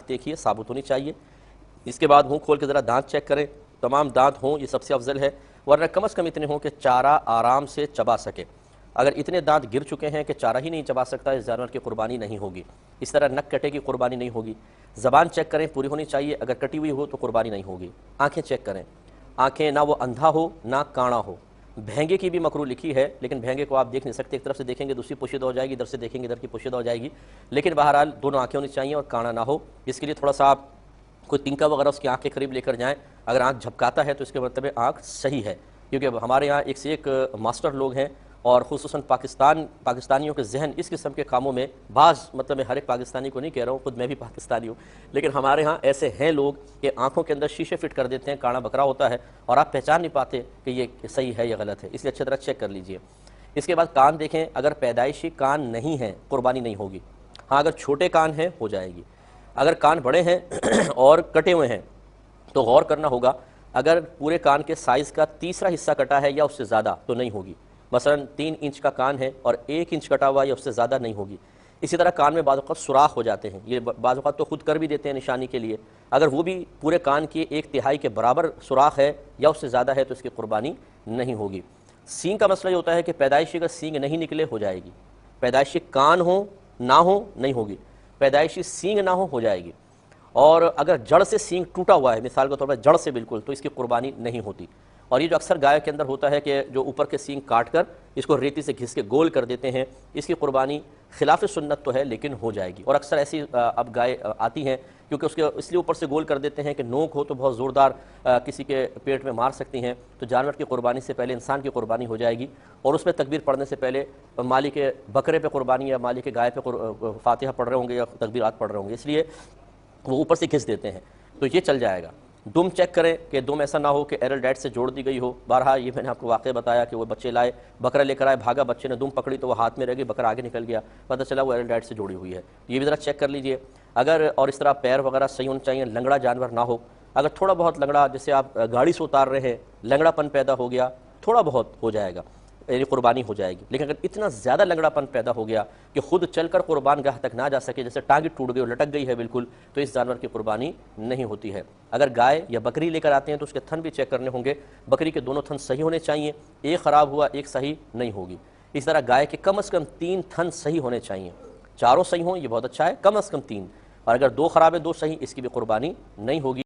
آنکھ دیکھیے ثابت ہونی چاہیے. اس کے بعد منہ کھول کے ذرا دانت چیک کریں, تمام دانت ہوں یہ سب سے افضل ہے, ورنہ کم از کم اتنے ہوں کہ چارہ آرام سے چبا سکے. اگر اتنے دانت گر چکے ہیں کہ چارہ ہی نہیں چبا سکتا, اس جانور کی قربانی نہیں ہوگی. اس طرح نک کٹے کی قربانی نہیں ہوگی. زبان چیک کریں پوری ہونی چاہیے, اگر کٹی ہوئی ہو تو قربانی نہیں ہوگی. آنکھیں چیک کریں, آنکھیں نہ وہ اندھا ہو نہ کانا ہو. بھینگے کی بھی مکروہ لکھی ہے, لیکن بھینگے کو آپ دیکھ نہیں سکتے, ایک طرف سے دیکھیں گے دوسری پوشیدہ ہو جائے گی, ادھر سے دیکھیں گے ادھر کی پوشیدہ ہو جائے گی. لیکن بہرحال دونوں آنکھیں ہونی چاہیے اور کانا نہ ہو. اس کے لیے تھوڑا سا آپ کوئی تنکا وغیرہ اس کی آنکھ کے قریب لے کر جائیں. اگر آنکھ جھپکاتا ہے تو اس کے مطلب آنکھ صحیح ہے, کیونکہ ہمارے یہاں ایک سے ایک ماسٹر لوگ ہیں, اور خصوصاً پاکستانیوں کے ذہن اس قسم کے کاموں میں بعض, مطلب میں ہر ایک پاکستانی کو نہیں کہہ رہا ہوں, خود میں بھی پاکستانی ہوں, لیکن ہمارے ہاں ایسے ہیں لوگ کہ آنکھوں کے اندر شیشے فٹ کر دیتے ہیں, کانا بکرا ہوتا ہے اور آپ پہچان نہیں پاتے کہ یہ صحیح ہے یا غلط ہے, اس لیے اچھی طرح چیک کر لیجئے. اس کے بعد کان دیکھیں, اگر پیدائشی کان نہیں ہیں قربانی نہیں ہوگی. ہاں اگر چھوٹے کان ہیں ہو جائے گی. اگر کان بڑے ہیں اور کٹے ہوئے ہیں تو غور کرنا ہوگا, اگر پورے کان کے سائز کا تیسرا حصہ کٹا ہے یا اس سے زیادہ تو نہیں ہوگی. مثلا 3 انچ کا کان ہے اور 1 انچ کٹا ہوا یا اس سے زیادہ نہیں ہوگی. اسی طرح کان میں بعض اوقات سوراخ ہو جاتے ہیں, یہ بعض اوقات تو خود کر بھی دیتے ہیں نشانی کے لیے, اگر وہ بھی پورے کان کی 1/3 کے برابر سوراخ ہے یا اس سے زیادہ ہے تو اس کی قربانی نہیں ہوگی. سینگ کا مسئلہ یہ ہوتا ہے کہ پیدائشی کا سینگ نہیں نکلے ہو جائے گی, پیدائشی کان ہو نہ ہو نہیں ہوگی, پیدائشی سینگ نہ ہو جائے گی. اور اگر جڑ سے سینگ ٹوٹا ہوا ہے, مثال کے طور پر جڑ سے بالکل, تو اس کی قربانی نہیں ہوتی. اور یہ جو اکثر گائے کے اندر ہوتا ہے کہ جو اوپر کے سینگ کاٹ کر اس کو ریتی سے گھس کے گول کر دیتے ہیں, اس کی قربانی خلاف سنت تو ہے لیکن ہو جائے گی. اور اکثر ایسی اب گائے آتی ہیں کیونکہ اس لیے اوپر سے گول کر دیتے ہیں کہ نوک ہو تو بہت زوردار کسی کے پیٹ میں مار سکتی ہیں, تو جانور کی قربانی سے پہلے انسان کی قربانی ہو جائے گی. اور اس میں تکبیر پڑھنے سے پہلے مالک بکرے پہ قربانی یا مالک گائے پہ فاتحہ پڑھ رہے ہوں گے یا تکبیرات پڑھ رہے ہوں گے, اس لیے وہ اوپر سے گھس دیتے ہیں, تو یہ چل جائے گا. دم چیک کریں کہ دم ایسا نہ ہو کہ ایرل ڈیٹ سے جوڑ دی گئی ہو. بہرحال یہ میں نے آپ کو واقعہ بتایا کہ وہ بچے لائے, بکرا لے کر آئے, بھاگا, بچے نے دم پکڑی تو وہ ہاتھ میں رہ گئی, بکرا آگے نکل گیا, پتہ چلا وہ ایرل ڈیٹ سے جوڑی ہوئی ہے. یہ بھی ذرا چیک کر لیجئے. اگر اور اس طرح پیر وغیرہ صحیح ہونے چاہیے, لنگڑا جانور نہ ہو. اگر تھوڑا بہت لنگڑا, جیسے آپ گاڑی سے اتار رہے ہیں, لنگڑا پن پیدا ہو گیا, تھوڑا بہت ہو جائے گا, یعنی قربانی ہو جائے گی. لیکن اگر اتنا زیادہ لنگڑا پن پیدا ہو گیا کہ خود چل کر قربان گاہ تک نہ جا سکے, جیسے ٹانگیں ٹوٹ گئی اور لٹک گئی ہے بالکل, تو اس جانور کی قربانی نہیں ہوتی ہے. اگر گائے یا بکری لے کر آتے ہیں تو اس کے تھن بھی چیک کرنے ہوں گے. بکری کے دونوں تھن صحیح ہونے چاہیے, ایک خراب ہوا ایک صحیح نہیں ہوگی. اس طرح گائے کے کم از کم 3 تھن صحیح ہونے چاہیے, چاروں صحیح ہوں یہ بہت اچھا ہے, کم از کم 3, اور اگر 2 خراب ہے 2 صحیح, اس کی بھی قربانی نہیں ہوگی.